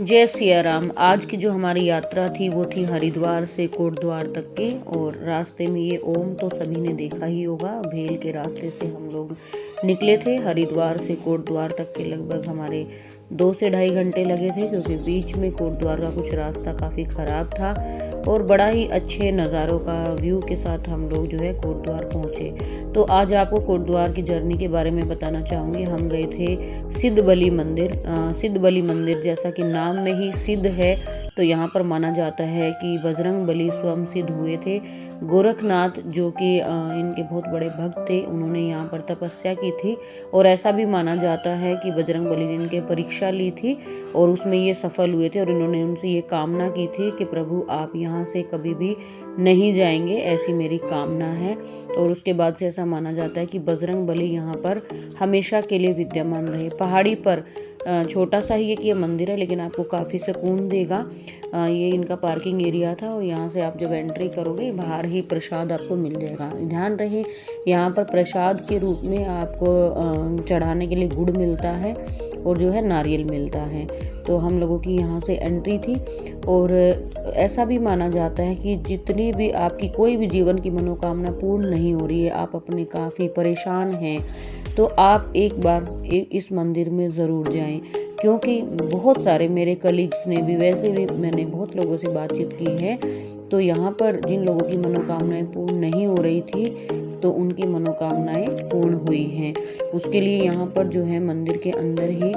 जय सिया राम। आज की जो हमारी यात्रा थी वो थी हरिद्वार से कोटद्वार तक की। और रास्ते में ये ओम तो सभी ने देखा ही होगा। भेल के रास्ते से हम लोग निकले थे। हरिद्वार से कोटद्वार तक के लगभग हमारे 2 से ढाई घंटे लगे थे, क्योंकि बीच में कोटद्वार का कुछ रास्ता काफ़ी ख़राब था और बड़ा ही अच्छे नज़ारों का व्यू के साथ हम लोग जो है कोटद्वार पहुँचे। तो आज आपको कोटद्वार की जर्नी के बारे में बताना चाहूँगी। हम गए थे सिद्ध बलि मंदिर। सिद्ध बलि मंदिर जैसा कि नाम में ही सिद्ध है, तो यहाँ पर माना जाता है कि बजरंग बली स्वयं सिद्ध हुए थे। गोरखनाथ जो कि इनके बहुत बड़े भक्त थे, उन्होंने यहाँ पर तपस्या की थी और ऐसा भी माना जाता है कि बजरंग बली ने इनके परीक्षा ली थी और उसमें ये सफल हुए थे और इन्होंने उनसे ये कामना की थी कि प्रभु आप यहाँ से कभी भी नहीं जाएंगे, ऐसी मेरी कामना है। और उसके बाद से ऐसा माना जाता है कि बजरंग बली यहाँ पर हमेशा के लिए विद्यमान रहे। पहाड़ी पर छोटा सा ही एक ये मंदिर है, लेकिन आपको काफ़ी सुकून देगा। ये इनका पार्किंग एरिया था और यहाँ से आप जब एंट्री करोगे बाहर ही प्रसाद आपको मिल जाएगा। ध्यान रहे यहाँ पर प्रसाद के रूप में आपको चढ़ाने के लिए गुड़ मिलता है और जो है नारियल मिलता है। तो हम लोगों की यहाँ से एंट्री थी और ऐसा भी माना जाता है कि जितनी भी आपकी कोई भी जीवन की मनोकामना पूर्ण नहीं हो रही है, आप अपने काफ़ी परेशान हैं, तो आप एक बार इस मंदिर में ज़रूर जाएं। क्योंकि बहुत सारे मेरे कलीग्स ने भी, वैसे भी मैंने बहुत लोगों से बातचीत की है, तो यहाँ पर जिन लोगों की मनोकामनाएं पूर्ण नहीं हो रही थी तो उनकी मनोकामनाएं पूर्ण हुई हैं। उसके लिए यहाँ पर जो है मंदिर के अंदर ही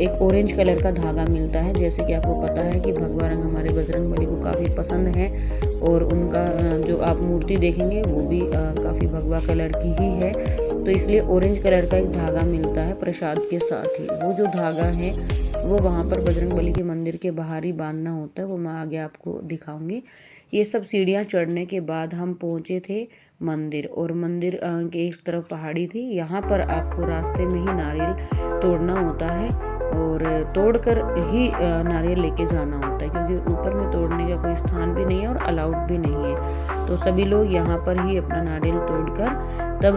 एक ऑरेंज कलर का धागा मिलता है। जैसे कि आपको पता है कि भगवा रंग हमारे बजरंग बली को काफ़ी पसंद है और उनका जो आप मूर्ति देखेंगे वो भी काफ़ी भगवा कलर की ही है, तो इसलिए ऑरेंज कलर का एक धागा मिलता है प्रसाद के साथ ही। वो जो धागा है वो वहाँ पर बजरंग बली के मंदिर के बाहर ही बांधना होता है, वो मैं आगे आपको दिखाऊंगी। ये सब सीढ़ियाँ चढ़ने के बाद हम पहुँचे थे मंदिर, और मंदिर के एक तरफ पहाड़ी थी। यहाँ पर आपको रास्ते में ही नारियल तोड़ना होता है और तोड़कर ही नारियल लेके जाना होता है, क्योंकि ऊपर में तोड़ने का कोई स्थान भी नहीं है और अलाउड भी नहीं है। तो सभी लोग यहाँ पर ही अपना नारियल तोड़कर तब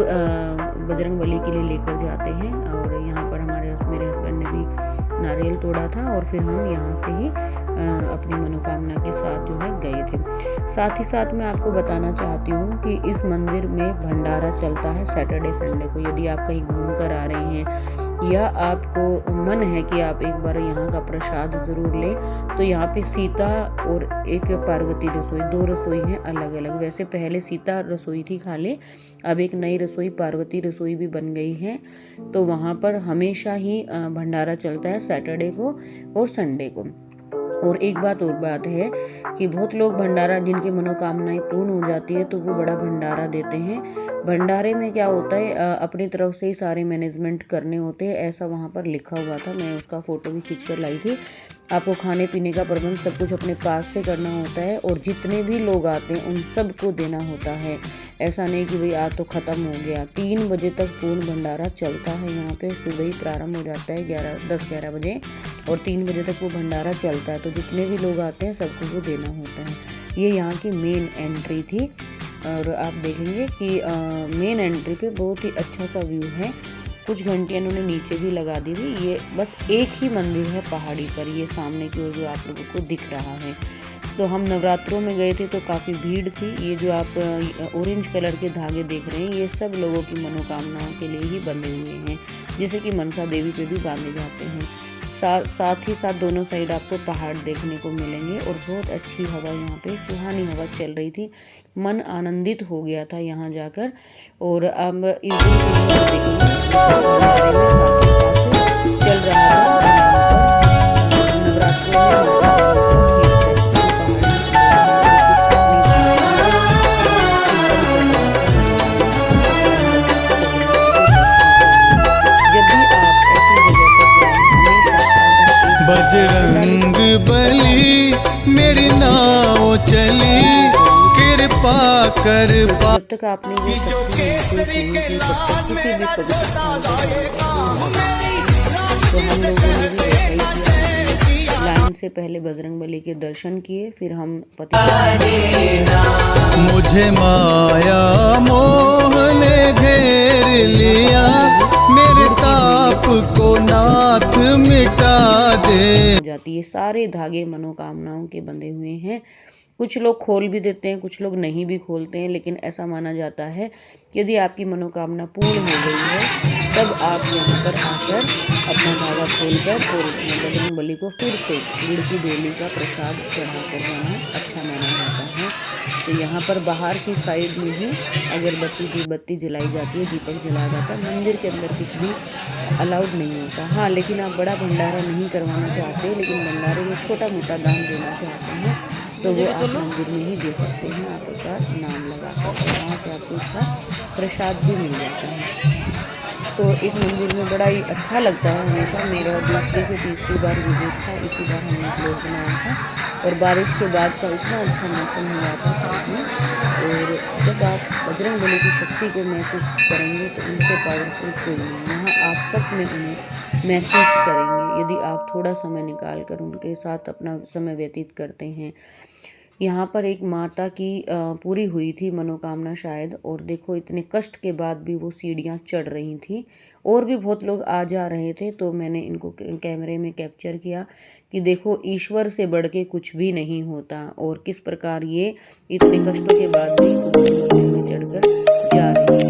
बजरंग बली के लिए लेकर जाते हैं। और यहाँ पर मेरे हस्बैंड ने भी नारियल तोड़ा था और फिर हम यहाँ से ही अपनी मनोकामना के साथ जो है गए थे। साथ ही साथ मैं आपको बताना चाहती हूँ कि इस मंदिर में भंडारा चलता है सैटरडे संडे को। यदि आप कहीं घूम कर आ रहे हैं या आपको मन है कि आप एक बार यहाँ का प्रसाद ज़रूर लें, तो यहाँ पे सीता और एक पार्वती रसोई, 2 रसोई हैं अलग अलग। वैसे पहले सीता रसोई थी खाली, अब एक नई रसोई पार्वती रसोई भी बन गई है। तो वहाँ पर हमेशा ही भंडारा चलता है सैटरडे को और संडे को। और एक बात और बात है कि बहुत लोग भंडारा, जिनकी मनोकामनाएं पूर्ण हो जाती है तो वो बड़ा भंडारा देते हैं। भंडारे में क्या होता है, अपनी तरफ से ही सारे मैनेजमेंट करने होते हैं, ऐसा वहाँ पर लिखा हुआ था। मैं उसका फ़ोटो भी खींच कर लाई थी। आपको खाने पीने का प्रबंध सब कुछ अपने पास से करना होता है और जितने भी लोग आते हैं उन सबको देना होता है। ऐसा नहीं कि भाई आज तो ख़त्म हो गया। 3 बजे तक पूर्ण भंडारा चलता है। यहाँ पे सुबह ही प्रारंभ हो जाता है 10-11 बजे और 3 बजे तक वो भंडारा चलता है। तो जितने भी लोग आते हैं सबको वो देना होता है। ये यहाँ की मेन एंट्री थी और आप देखेंगे कि मेन एंट्री पे बहुत ही अच्छा सा व्यू है। कुछ घंटियाँ इन्होंने नीचे भी लगा दी थी। ये बस एक ही मंदिर है पहाड़ी पर, ये सामने की ओर जो आप लोगों को दिख रहा है। तो हम नवरात्रों में गए थे तो काफ़ी भीड़ थी। ये जो आप ऑरेंज कलर के धागे देख रहे हैं, ये सब लोगों की मनोकामनाओं के लिए ही बंधे हुए हैं, जैसे कि मनसा देवी पे भी बांधे जाते हैं। साथ ही साथ दोनों साइड आपको पहाड़ देखने को मिलेंगे और बहुत अच्छी हवा, यहाँ पे सुहानी हवा चल रही थी। मन आनंदित हो गया था यहाँ जाकर। और अब इस दिन चल रहा था बजरंग बली मेरी नाव चली, कृपा कर जब तक आपने ये शक्ति महसूस नहीं की, तब तक किसी भी पवित्र स्थान पर तो हम लोगों ने भी ऐसा ही किया। लाइन से पहले बजरंग बली के दर्शन किए, फिर हम मुझे माया मोह ने घेर लिया। मेरे ताप को नाथ मिटा दे। जाती है। सारे धागे मनोकामनाओं के बंधे हुए हैं। कुछ लोग खोल भी देते हैं, कुछ लोग नहीं भी खोलते हैं, लेकिन ऐसा माना जाता है कि यदि आपकी मनोकामना पूर्ण हो गई है तब आप यहाँ पर आकर अपना धागा खोलकर और बजरंग बली को फिर से गुड़ की बेली का प्रसाद चढ़ा कर जाना अच्छा माना जाता है। तो यहाँ पर बाहर की साइड में ही अगरबत्ती की बत्ती जलाई जाती है, दीपक जलाया जाता है। मंदिर के अंदर कुछ भी अलाउड नहीं होता। हाँ, लेकिन आप बड़ा भंडारा नहीं करवाना चाहते, लेकिन भंडारे में छोटा मोटा दान देना चाहते हैं तो वो आप मंदिर में ही दे सकते हैं, आपका नाम लगा कर, वहाँ से आपको इसका प्रसाद भी मिल जाता है। तो इस मंदिर में बड़ा ही अच्छा लगता है हमेशा। मेरा दूसरी से तीसरी बार विजिट था, इसी बार हमने ब्लॉग बनाया था और बारिश के बाद का इतना अच्छा मौसम हुआ था साथ में। और जब आप बजरंग बली की शक्ति को महसूस करेंगे तो उनसे पावरफुल कोई नहीं, यहाँ आप सच में उन्हें महसूस करेंगे यदि आप थोड़ा समय निकाल कर उनके साथ अपना समय व्यतीत करते हैं। यहाँ पर एक माता की पूरी हुई थी मनोकामना शायद, और देखो इतने कष्ट के बाद भी वो सीढ़ियाँ चढ़ रही थी और भी बहुत लोग आ जा रहे थे। तो मैंने इनको कैमरे में कैप्चर किया कि देखो ईश्वर से बढ़ के कुछ भी नहीं होता और किस प्रकार ये इतने कष्टों के बाद भी मंदिर में चढ़कर जा रही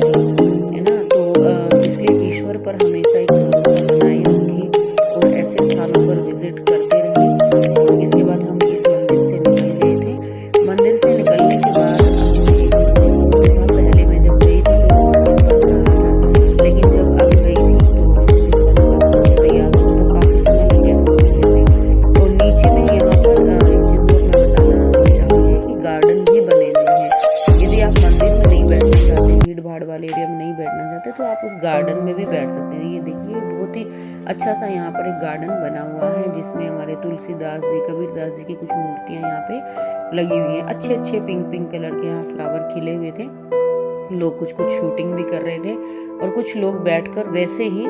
है ना। तो इसलिए ईश्वर पर हमेशा एक भरोसा बनाए रखें और ऐसे स्थानों पर विजिट करते रहें। इसके बाद हम इस मंदिर से निकल गए थे। मंदिर से निकलने के बाद पहले मैं जब गई थी तो बंद रहा था, लेकिन जब अब गई थी तो तैयार हुआ तो काफ़ी समय लग गया था। और नीचे में यहाँ पर एक चीज़ को अपना बताना चाहूँगी कि गार्डन भी बने हुए हैं। यदि आप मंदिर में नहीं बैठना चाहते, भीड़ भाड़ वाले एरिया में नहीं बैठना चाहते, तो आप उस गार्डन में भी बैठ सकते हैं। ये देखिए बहुत ही अच्छा सा यहाँ पर एक गार्डन बना हुआ है जिसमें हमारे तुलसीदास जी, कबीरदास जी की कुछ मूर्तियाँ यहाँ पे लगी हुई हैं। अच्छे अच्छे पिंक पिंक कलर के यहाँ फ्लावर खिले हुए थे। लोग कुछ कुछ शूटिंग भी कर रहे थे और कुछ लोग बैठकर वैसे ही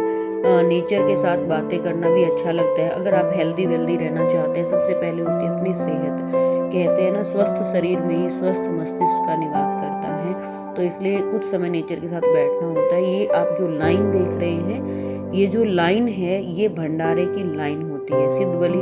नेचर के साथ बातें करना भी अच्छा लगता है। अगर आप हेल्दी वेल्दी रहना चाहते हैं, सबसे पहले होती है अपनी सेहत। कहते हैं ना, स्वस्थ शरीर में ही स्वस्थ मस्तिष्क का निवास करता है। तो इसलिए कुछ समय नेचर के साथ बैठना होता है। ये आप जो लाइन देख रहे हैं, ये जो लाइन है ये भंडारे की लाइन होती है। सिद्ध बली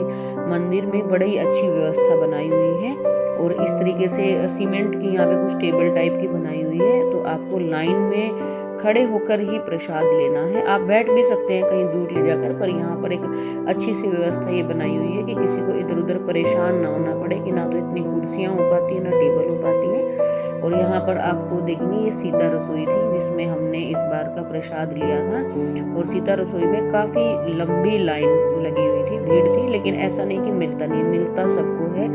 मंदिर में बड़ी अच्छी व्यवस्था बनाई हुई है और इस तरीके से सीमेंट की यहाँ पे कुछ टेबल टाइप की बनाई हुई है। तो आपको लाइन में खड़े होकर ही प्रसाद लेना है। आप बैठ भी सकते हैं कहीं दूर ले जाकर, पर यहाँ पर एक अच्छी सी व्यवस्था ये बनाई हुई है कि किसी को इधर उधर परेशान ना होना पड़े कि ना तो इतनी कुर्सियाँ हो पाती है ना टेबल हो पाती है। और यहाँ पर आपको देखेंगे ये सीता रसोई थी जिसमें हमने इस बार का प्रसाद लिया था। और सीता रसोई में काफ़ी लंबी लाइन लगी हुई थी, भीड़ थी, लेकिन ऐसा नहीं कि मिलता नहीं, मिलता सबको है।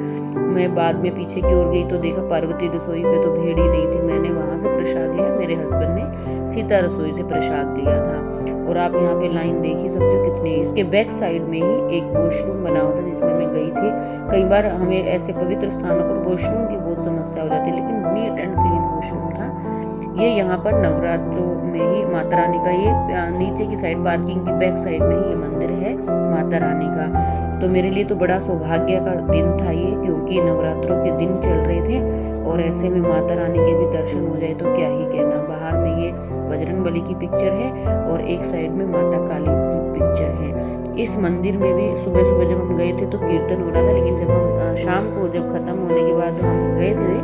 मैं बाद में पीछे की ओर गई तो देखा पार्वती रसोई पे तो भीड़ ही नहीं थी। मैंने वहाँ से प्रसाद लिया, मेरे हस्बैंड ने सीता रसोई से प्रसाद लिया था। और आप यहाँ पे लाइन देख ही सकते हो कितनी। इसके बैक साइड में ही एक वॉशरूम बना हुआ था जिसमें मैं गई थी। कई बार हमें ऐसे पवित्र स्थानों पर वॉशरूम की बहुत समस्या हो जाती है, लेकिन नीट एंड क्लीन वॉशरूम था। ये यहाँ पर नवरात्रों में ही माता रानी का ये नीचे की साइड पार्किंग की बैक साइड में ही ये मंदिर है माता रानी का। तो मेरे लिए तो बड़ा सौभाग्य का दिन था ये, क्योंकि नवरात्रों के दिन चल रहे थे और ऐसे में माता रानी के भी दर्शन हो जाए तो क्या ही कहना। बाहर में ये बजरंग बली की पिक्चर है और एक साइड में माता काली की पिक्चर है। इस मंदिर में भी सुबह सुबह जब हम गए थे तो कीर्तन हो रहा था, लेकिन जब हम शाम को जब खत्म होने के बाद हम गए थे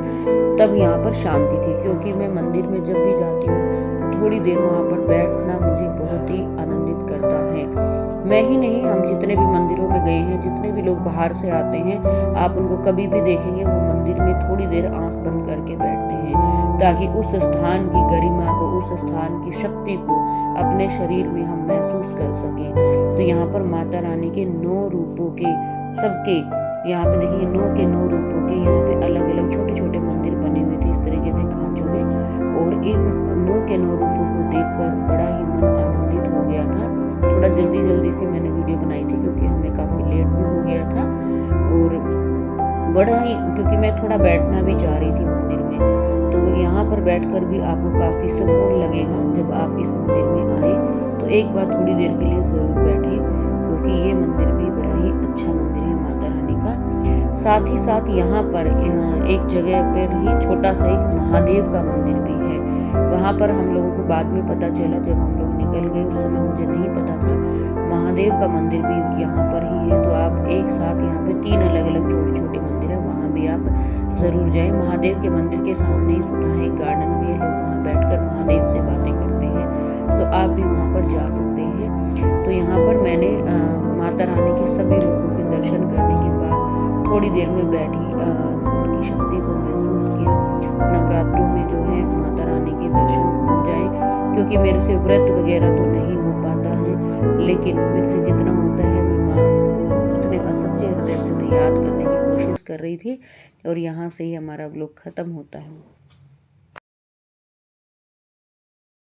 तब यहाँ पर शांति थी। क्योंकि मैं मंदिर में जब भी जाती हूँ तो थोड़ी देर वहाँ पर बैठना मुझे बहुत ही आनंदित करता है। मैं ही नहीं, हम जितने भी मंदिरों में गए हैं, जितने भी लोग बाहर से आते हैं, आप उनको कभी भी देखेंगे वो मंदिर में थोड़ी देर आंख बंद करके बैठते हैं, ताकि उस स्थान की गरिमा को, उस स्थान की शक्ति को अपने शरीर में हम महसूस कर सकें। तो यहाँ पर माता रानी के 9 रूपों के सबके यहाँ पे देखेंगे 9 के 9 रूपों के यहाँ पे अलग अलग छोटे छोटे मंदिर बने हुए थे इस तरीके से खांचों में। और इन 9 के 9 रूपों को देखकर बड़ा ही मन आनंदित हो गया था। थोड़ा जल्दी से मैंने वीडियो बनाई थी क्योंकि हमें काफ़ी लेट भी हो गया था। और बड़ा ही, क्योंकि मैं थोड़ा बैठना भी चाह रही थी मंदिर में, तो यहाँ पर बैठकर भी आपको काफ़ी सुकून लगेगा। जब आप इस मंदिर में आए तो एक बार थोड़ी देर के लिए ज़रूर बैठें, क्योंकि ये मंदिर भी बड़ा ही अच्छा मंदिर है माता रानी का। साथ ही साथ यहाँ पर एक जगह पर ही छोटा सा एक महादेव का मंदिर भी है। वहाँ पर हम लोगों को बाद में पता चला जब हम लोग निकल गए, उस समय मुझे नहीं पता था। महादेव का मंदिर भी यहाँ पर ही है, तो आप एक साथ यहाँ पे 3 अलग अलग छोटे छोटे मंदिर है, वहाँ भी आप ज़रूर जाएं। महादेव के मंदिर के सामने ही सुना है एक गार्डन भी है, लोग वहाँ बैठकर महादेव से बातें करते हैं, तो आप भी वहाँ पर जा सकते हैं। तो यहाँ पर मैंने माता रानी के सभी रूपों के दर्शन करने के बाद थोड़ी देर में बैठी उनकी शक्ति को महसूस किया। नवरात्रों में जो है माता रानी के दर्शन हो जाए, क्योंकि मेरे से व्रत वगैरह तो नहीं हो पाता है, लेकिन मेरे से जितना होता है मैं माँ को उतने सच्चे हृदय से उन्हें याद करने की कोशिश कर रही थी। और यहाँ से ही हमारा व्लॉग ख़त्म होता है।